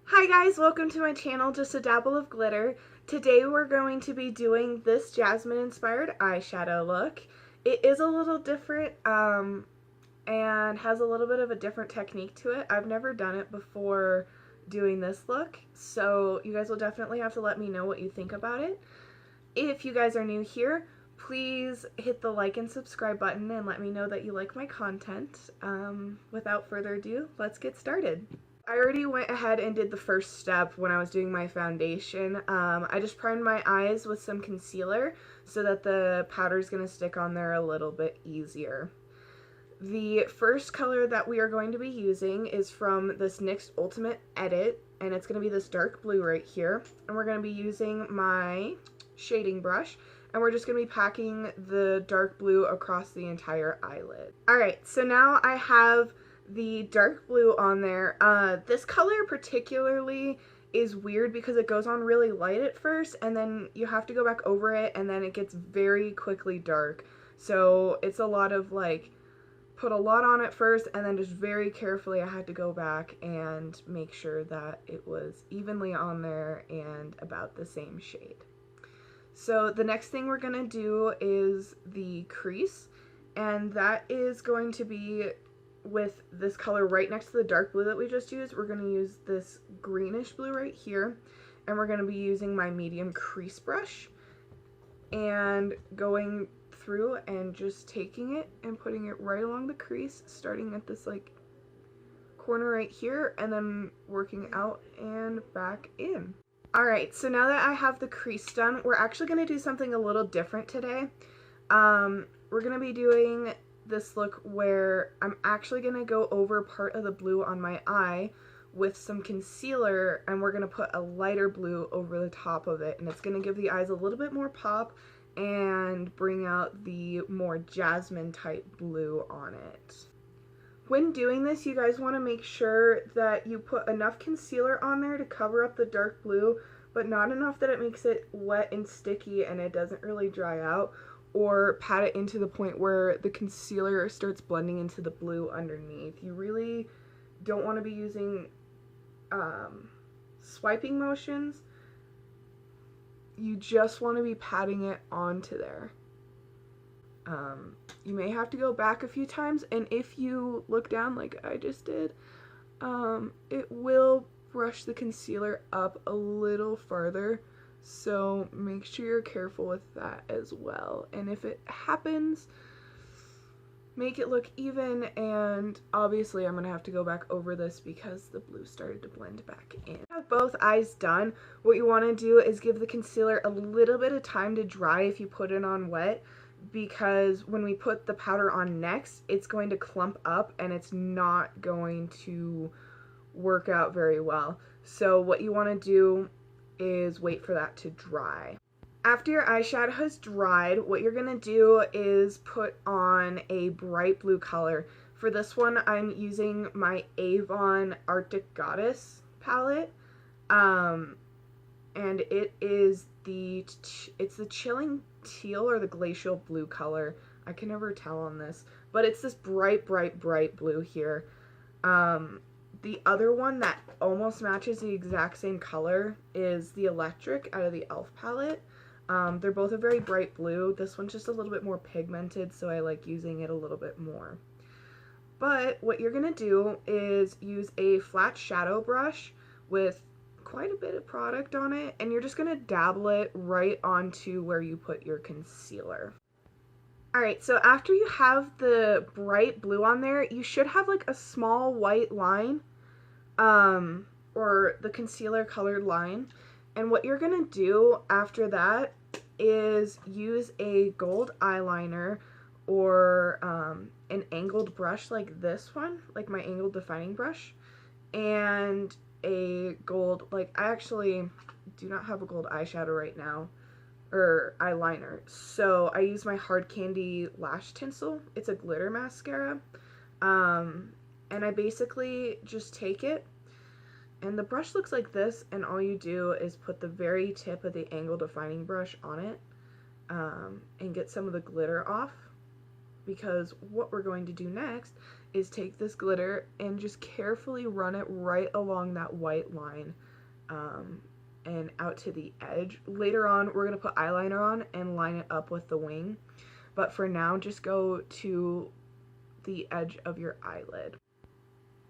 Hi guys, welcome to my channel, Just a Dabble of Glitter. Today we're going to be doing this Jasmine inspired eyeshadow look. It is a little different and has a little bit of a different technique to it. I've never done it before doing this look, so you guys will definitely have to let me know what you think about it. If you guys are new here, please hit the like and subscribe button and let me know that you like my content. Without further ado, let's get started. I already went ahead and did the first step when I was doing my foundation. I just primed my eyes with some concealer so that the powder is going to stick on there a little bit easier. The first color that we are going to be using is from this NYX Ultimate Edit, and it's going to be this dark blue right here. And we're going to be using my shading brush, and we're just going to be packing the dark blue across the entire eyelid. Alright, so now I have the dark blue on there. This color particularly is weird because it goes on really light at first and then you have to go back over it and then it gets very quickly dark. So it's a lot of like, put a lot on at first and then just very carefully I had to go back and make sure that it was evenly on there and about the same shade. So the next thing we're gonna do is the crease, and that is going to be with this color right next to the dark blue that we just used. We're going to use this greenish blue right here, and we're going to be using my medium crease brush and going through and just taking it and putting it right along the crease, starting at this like corner right here and then working out and back in. Alright, so now that I have the crease done, we're actually going to do something a little different today. We're going to be doing this look where I'm actually going to go over part of the blue on my eye with some concealer, and we're going to put a lighter blue over the top of it, and it's going to give the eyes a little bit more pop and bring out the more Jasmine type blue on it. When doing this, you guys want to make sure that you put enough concealer on there to cover up the dark blue, but not enough that it makes it wet and sticky and it doesn't really dry out, or pat it into the point where the concealer starts blending into the blue underneath. You really don't want to be using swiping motions. You just want to be patting it onto there. You may have to go back a few times, and if you look down like I just did, it will brush the concealer up a little farther. So make sure you're careful with that as well. And if it happens, make it look even, and obviously I'm going to have to go back over this because the blue started to blend back in. Have both eyes done, what you want to do is give the concealer a little bit of time to dry if you put it on wet, because when we put the powder on next, it's going to clump up and it's not going to work out very well. So what you want to do is wait for that to dry. After your eyeshadow has dried, what you're going to do is put on a bright blue color. For this one, I'm using my Avon Arctic Goddess palette, and it is it's the Chilling Teal or the Glacial Blue color. I can never tell on this, but it's this bright, bright, bright blue here. The other one that almost matches the exact same color is the Electric out of the e.l.f. palette. They're both a very bright blue. This one's just a little bit more pigmented, so I like using it a little bit more. But what you're going to do is use a flat shadow brush with quite a bit of product on it, and you're just going to dabble it right onto where you put your concealer. Alright, so after you have the bright blue on there, you should have like a small white line, or the concealer colored line. And what you're gonna do after that is use a gold eyeliner or an angled brush like this one, like my angled defining brush, and a gold, like I actually do not have a gold eyeshadow right now, or eyeliner, so I use my Hard Candy Lash Tinsel. It's a glitter mascara, and I basically just take it, and the brush looks like this, and all you do is put the very tip of the angle defining brush on it, and get some of the glitter off, because what we're going to do next is take this glitter and just carefully run it right along that white line and out to the edge. Later on, we're going to put eyeliner on and line it up with the wing. But for now, just go to the edge of your eyelid.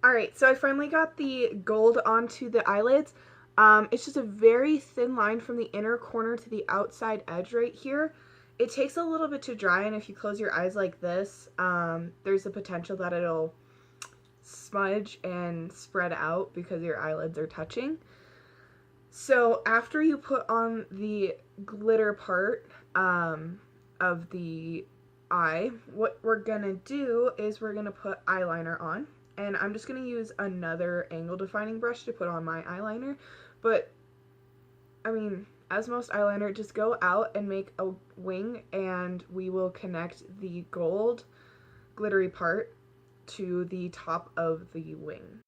Alright, so I finally got the gold onto the eyelids. It's just a very thin line from the inner corner to the outside edge right here. It takes a little bit to dry, and if you close your eyes like this, there's a potential that it'll smudge and spread out because your eyelids are touching. So after you put on the glitter part of the eye, what we're gonna do is we're gonna put eyeliner on. And I'm just gonna use another angle defining brush to put on my eyeliner. But, I mean, as most eyeliner, just go out and make a wing, and we will connect the gold glittery part to the top of the wing.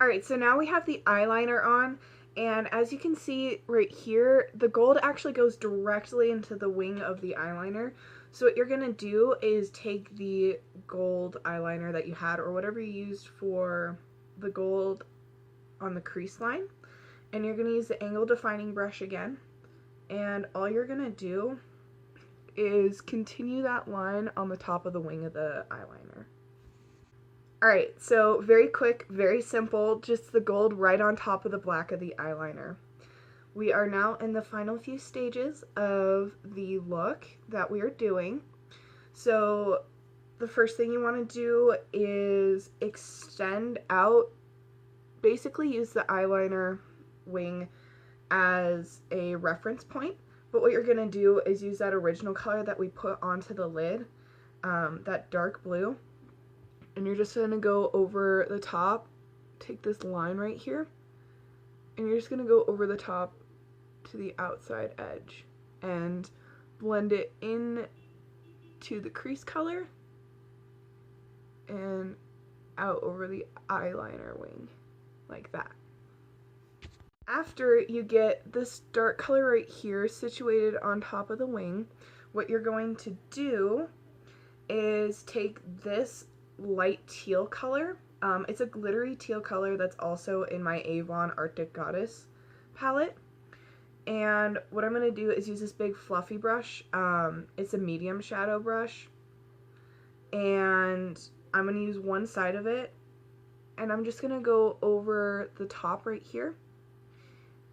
Alright, so now we have the eyeliner on, and as you can see right here, the gold actually goes directly into the wing of the eyeliner. So what you're going to do is take the gold eyeliner that you had, or whatever you used for the gold on the crease line, and you're going to use the angle defining brush again, and all you're going to do is continue that line on the top of the wing of the eyeliner. Alright, so very quick, very simple, just the gold right on top of the black of the eyeliner. We are now in the final few stages of the look that we are doing. So the first thing you want to do is extend out, basically use the eyeliner wing as a reference point. But what you're going to do is use that original color that we put onto the lid, that dark blue. And you're just going to go over the top, take this line right here, and you're just going to go over the top to the outside edge and blend it in to the crease color and out over the eyeliner wing, like that. After you get this dark color right here situated on top of the wing, what you're going to do is take this light teal color. It's a glittery teal color that's also in my Avon Arctic Goddess palette. And what I'm going to do is use this big fluffy brush. It's a medium shadow brush. And I'm going to use one side of it. And I'm just going to go over the top right here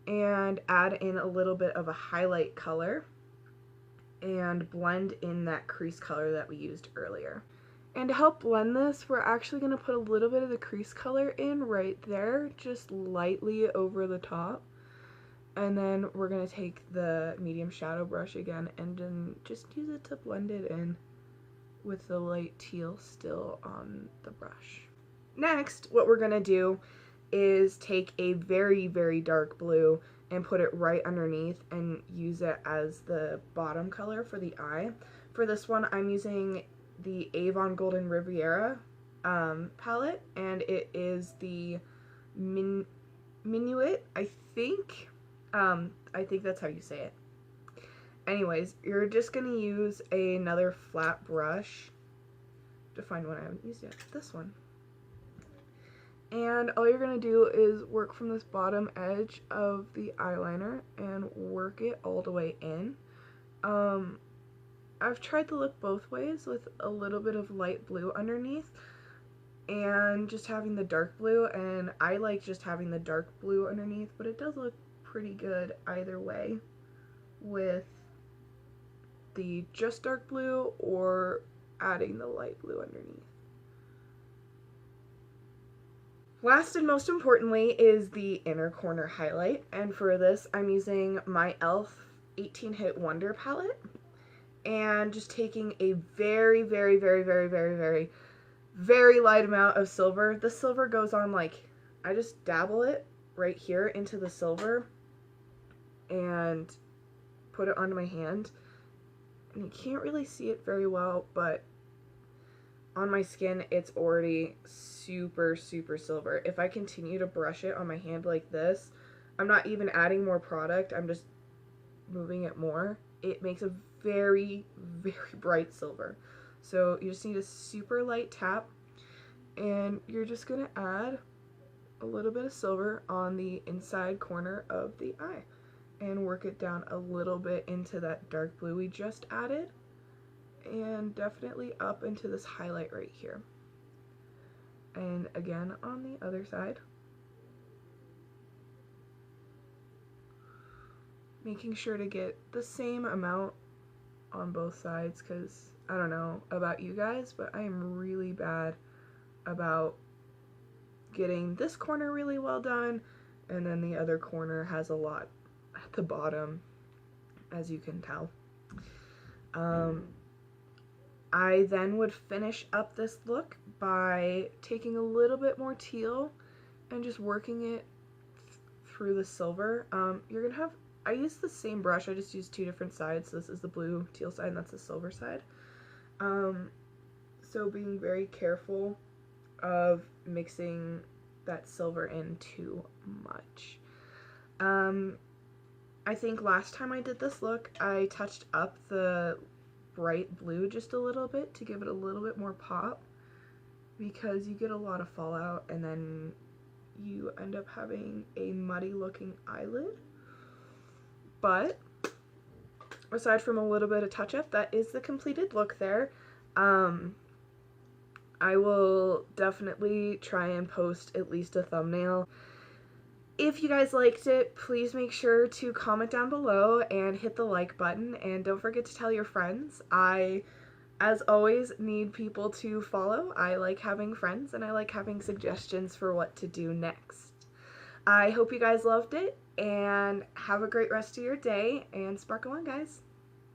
and add in a little bit of a highlight color and blend in that crease color that we used earlier. And to help blend this, we're actually going to put a little bit of the crease color in right there, just lightly over the top. And then we're going to take the medium shadow brush again and then just use it to blend it in with the light teal still on the brush. Next, what we're going to do is take a very, very dark blue and put it right underneath and use it as the bottom color for the eye. For this one, I'm using the Avon Golden Riviera palette, and it is the Minuet, I think. I think that's how you say it. Anyways, you're just going to use another flat brush to find one I haven't used yet. This one. And all you're going to do is work from this bottom edge of the eyeliner and work it all the way in. I've tried the look both ways with a little bit of light blue underneath and just having the dark blue, and I like just having the dark blue underneath, but it does look pretty good either way with the just dark blue or adding the light blue underneath. Last and most importantly is the inner corner highlight, and for this I'm using my e.l.f. 18 Hit Wonder palette and just taking a very, very, very, very, very, very, very light amount of silver. The silver goes on, like, I just dabble it right here into the silver and put it onto my hand, and you can't really see it very well, but on my skin it's already super, super silver. If I continue to brush it on my hand like this, I'm not even adding more product, I'm just moving it more. It makes a very, very bright silver. So you just need a super light tap, And you're just going to add a little bit of silver on the inside corner of the eye and work it down a little bit into that dark blue we just added, and definitely up into this highlight right here. And again on the other side, making sure to get the same amount on both sides, because I don't know about you guys, but I am really bad about getting this corner really well done, and then the other corner has a lot at the bottom, as you can tell. I then would finish up this look by taking a little bit more teal and just working it through the silver. You're gonna have, I used the same brush, I just used two different sides. So this is the blue teal side and that's the silver side. So being very careful of mixing that silver in too much. I think last time I did this look, I touched up the bright blue just a little bit to give it a little bit more pop, because you get a lot of fallout and then you end up having a muddy looking eyelid. But aside from a little bit of touch up, that is the completed look there. I will definitely try and post at least a thumbnail. If you guys liked it, please make sure to comment down below and hit the like button, and don't forget to tell your friends. I, as always, need people to follow. I like having friends and I like having suggestions for what to do next. I hope you guys loved it, and have a great rest of your day, and sparkle on, guys.